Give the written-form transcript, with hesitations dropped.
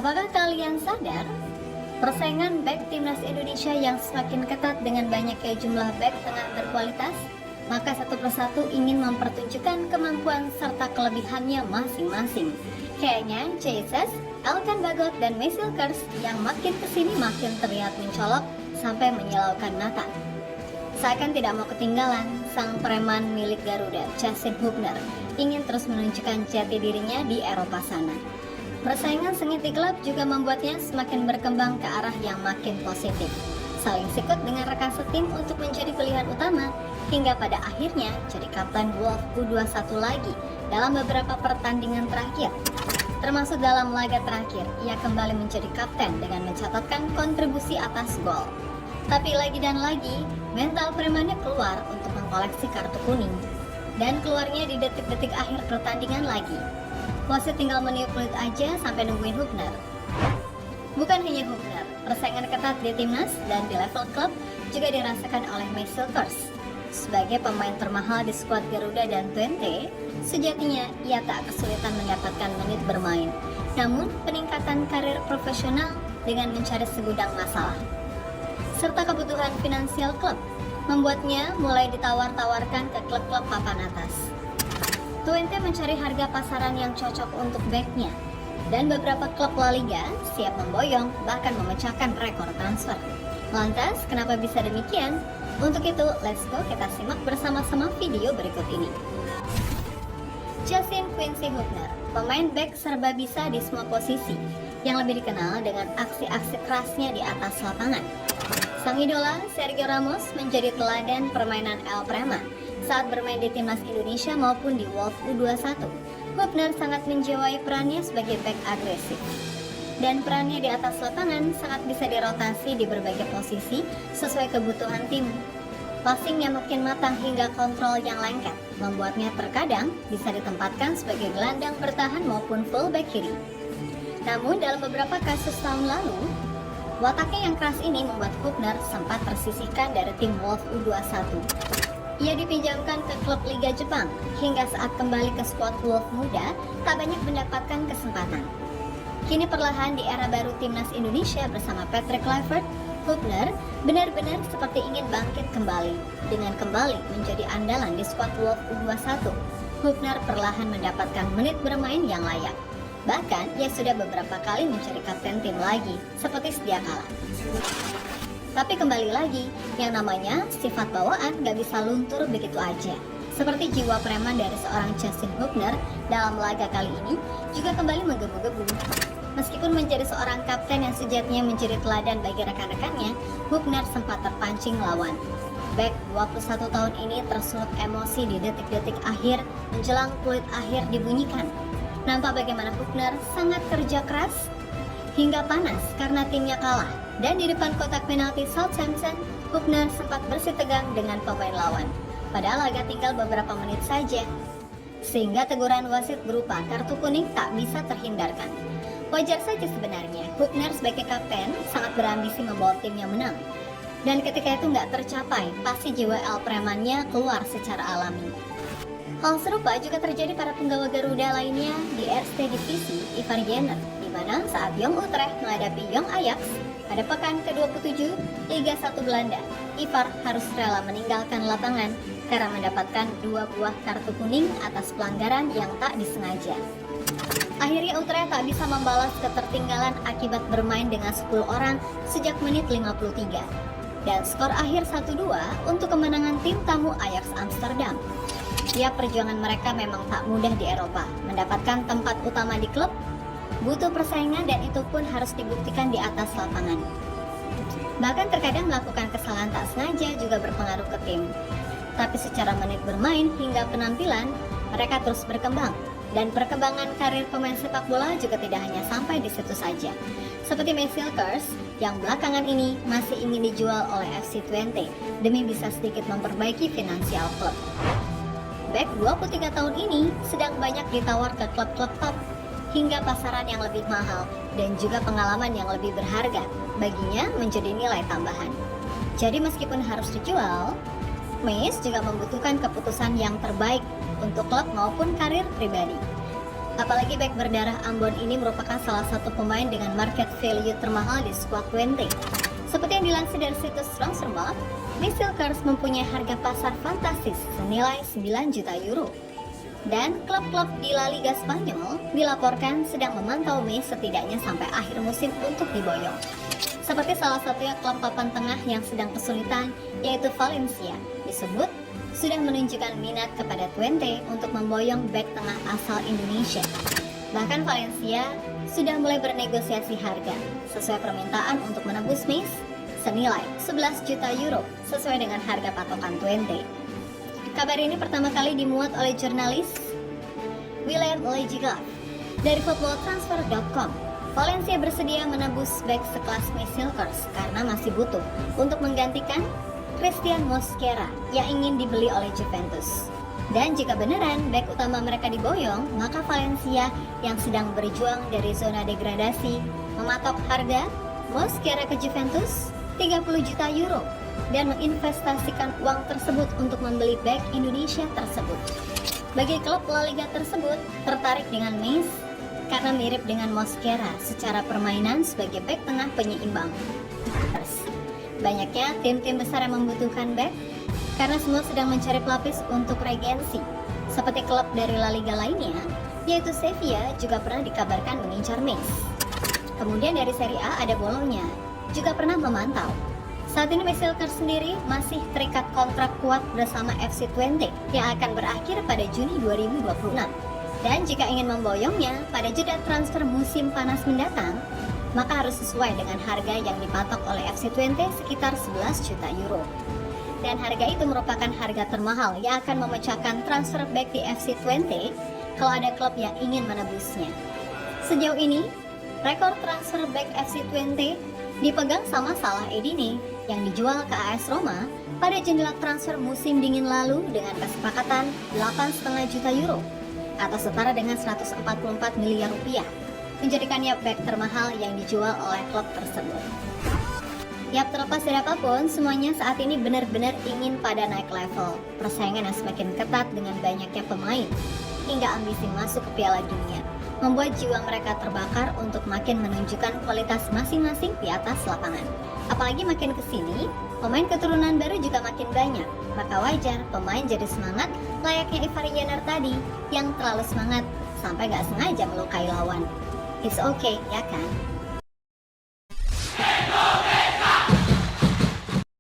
Apakah kalian sadar? Persaingan bek timnas Indonesia yang semakin ketat dengan banyaknya jumlah bek tengah berkualitas, maka satu persatu ingin mempertunjukkan kemampuan serta kelebihannya masing-masing. Kayaknya Jesus, Elkan Bagot, dan Mesilkers yang makin kesini makin terlihat mencolok sampai menyilaukan mata. Seakan tidak mau ketinggalan, sang preman milik Garuda, Justin Hubner, ingin terus menunjukkan jati dirinya di Eropa sana. Persaingan sengit di klub juga membuatnya semakin berkembang ke arah yang makin positif. Saling sikut dengan rekan setim untuk menjadi pilihan utama, hingga pada akhirnya jadi kapten Wolf U21 lagi dalam beberapa pertandingan terakhir. Termasuk dalam laga terakhir, ia kembali menjadi kapten dengan mencatatkan kontribusi atas gol. Tapi lagi dan lagi, mental premannya keluar untuk mengkoleksi kartu kuning. Dan keluarnya di detik-detik akhir pertandingan lagi. Wasit tinggal meniup peluit aja sampai nungguin Hubner. Bukan hanya Hubner, persaingan ketat di timnas dan di level klub juga dirasakan oleh Mesilkers. Sebagai pemain termahal di skuad Garuda dan Twente, sejatinya ia tak kesulitan mendapatkan menit bermain. Namun, peningkatan karir profesional dengan mencari segudang masalah serta kebutuhan finansial klub membuatnya mulai ditawar-tawarkan ke klub-klub papan atas. Twente mencari harga pasaran yang cocok untuk backnya, dan beberapa klub La Liga siap memboyong bahkan memecahkan rekor transfer. Lantas, kenapa bisa demikian? Untuk itu, let's go kita simak bersama-sama video berikut ini. Justin Quincy Hubner, pemain back serba bisa di semua posisi, yang lebih dikenal dengan aksi-aksi kerasnya di atas lapangan. Sang idola, Sergio Ramos, menjadi teladan permainan El Prema saat bermain di timnas Indonesia maupun di Wolf U21. Hubner sangat menjiwai perannya sebagai back agresif. Dan perannya di atas lapangan sangat bisa dirotasi di berbagai posisi sesuai kebutuhan tim. Passingnya makin matang hingga kontrol yang lengket, membuatnya terkadang bisa ditempatkan sebagai gelandang bertahan maupun fullback kiri. Namun dalam beberapa kasus tahun lalu, wataknya yang keras ini membuat Hubner sempat tersisihkan dari tim Wolf U21. Ia dipinjamkan ke klub Liga Jepang, hingga saat kembali ke skuad Wolf muda, tak banyak mendapatkan kesempatan. Kini perlahan di era baru timnas Indonesia bersama Patrick Kluivert, Hubner benar-benar seperti ingin bangkit kembali. Dengan kembali menjadi andalan di skuad Wolf U21, Hubner perlahan mendapatkan menit bermain yang layak. Bahkan, ia sudah beberapa kali mencari kapten tim lagi, seperti sedia kala. Tapi kembali lagi, yang namanya sifat bawaan gak bisa luntur begitu aja. Seperti jiwa preman dari seorang Justin Hubner dalam laga kali ini juga kembali menggebu-gebu. Meskipun menjadi seorang kapten yang sejatinya menjadi teladan bagi rekan-rekannya, Hubner sempat terpancing lawan. Back 21 tahun ini tersulut emosi di detik-detik akhir menjelang peluit akhir dibunyikan. Nampak bagaimana Hubner sangat kerja keras hingga panas karena timnya kalah. Dan di depan kotak penalti Southampton, Hubner sempat bersih tegang dengan pemain lawan. Padahal laga tinggal beberapa menit saja. Sehingga teguran wasit berupa kartu kuning tak bisa terhindarkan. Wajar saja sebenarnya, Hubner sebagai kapten sangat berambisi membawa timnya menang. Dan ketika itu nggak tercapai, pasti jiwa El Premannya keluar secara alami. Hal serupa juga terjadi pada penggawa Garuda lainnya di Eerste Divisie, Ivar Jenner, di mana saat Jong Utrecht menghadapi Jong Ajax pada pekan ke-27 Liga 1 Belanda, Ivar harus rela meninggalkan lapangan karena mendapatkan 2 buah kartu kuning atas pelanggaran yang tak disengaja. Akhirnya Utrecht tak bisa membalas ketertinggalan akibat bermain dengan 10 orang sejak menit 53. Dan skor akhir 1-2 untuk kemenangan tim tamu Ajax Amsterdam. Ya, perjuangan mereka memang tak mudah di Eropa. Mendapatkan tempat utama di klub butuh persaingan dan itu pun harus dibuktikan di atas lapangan. Bahkan terkadang melakukan kesalahan tak sengaja juga berpengaruh ke tim. Tapi secara menit bermain hingga penampilan, mereka terus berkembang. Dan perkembangan karir pemain sepak bola juga tidak hanya sampai di situ saja. Seperti Mesilkers yang belakangan ini masih ingin dijual oleh FC Twente demi bisa sedikit memperbaiki finansial klub. Back 23 tahun ini sedang banyak ditawar ke klub-klub top hingga pasaran yang lebih mahal dan juga pengalaman yang lebih berharga baginya menjadi nilai tambahan. Jadi meskipun harus dijual, Meis juga membutuhkan keputusan yang terbaik untuk klub maupun karir pribadi. Apalagi bek berdarah Ambon ini merupakan salah satu pemain dengan market value termahal di skuad Twente. Seperti yang dilansir dari situs Transfermarkt, Silkers mempunyai harga pasar fantastis senilai 9 juta euro. Dan klub-klub di La Liga Spanyol dilaporkan sedang memantau Messi setidaknya sampai akhir musim untuk diboyong. Seperti salah satunya klub papan tengah yang sedang kesulitan, yaitu Valencia, disebut sudah menunjukkan minat kepada Twente untuk memboyong bek tengah asal Indonesia. Bahkan Valencia sudah mulai bernegosiasi harga sesuai permintaan untuk menebus Messi senilai 11 juta euro sesuai dengan harga patokan Twente. Kabar ini pertama kali dimuat oleh jurnalis William Lejiga dari footballtransfer.com. Valencia bersedia menebus bek sekelas Silkers karena masih butuh untuk menggantikan Christian Mosquera yang ingin dibeli oleh Juventus. Dan jika beneran bek utama mereka diboyong, maka Valencia yang sedang berjuang dari zona degradasi mematok harga Mosquera ke Juventus 30 juta euro dan menginvestasikan uang tersebut untuk membeli bek Indonesia tersebut. Bagi klub La Liga tersebut tertarik dengan Messi karena mirip dengan Mosquera secara permainan sebagai bek tengah penyeimbang. Banyaknya tim-tim besar yang membutuhkan bek karena semua sedang mencari pelapis untuk regensi. Seperti klub dari La Liga lainnya, yaitu Sevilla juga pernah dikabarkan mengincar Messi. Kemudian dari Serie A ada Bologna, juga pernah memantau. Saat ini Silkers sendiri masih terikat kontrak kuat bersama FC Twente yang akan berakhir pada Juni 2026. Dan jika ingin memboyongnya pada jeda transfer musim panas mendatang, maka harus sesuai dengan harga yang dipatok oleh FC Twente sekitar 11 juta euro. Dan harga itu merupakan harga termahal yang akan memecahkan transfer back di FC Twente kalau ada klub yang ingin menebusnya. Sejauh ini, rekor transfer back FC Twente dipegang sama Salah Eddine yang dijual ke AS Roma pada jendela transfer musim dingin lalu dengan kesepakatan 8,5 juta euro atau setara dengan 144 miliar rupiah, menjadikannya bek termahal yang dijual oleh klub tersebut. Yap, terlepas dari apapun, semuanya saat ini benar-benar ingin pada naik level. Persaingan yang semakin ketat dengan banyaknya pemain hingga ambisi masuk ke Piala Dunia membuat jiwa mereka terbakar untuk makin menunjukkan kualitas masing-masing di atas lapangan. Apalagi makin kesini, pemain keturunan baru juga makin banyak. Maka wajar pemain jadi semangat layaknya Ivar Jenner tadi yang terlalu semangat sampai gak sengaja melukai lawan. It's okay, ya kan?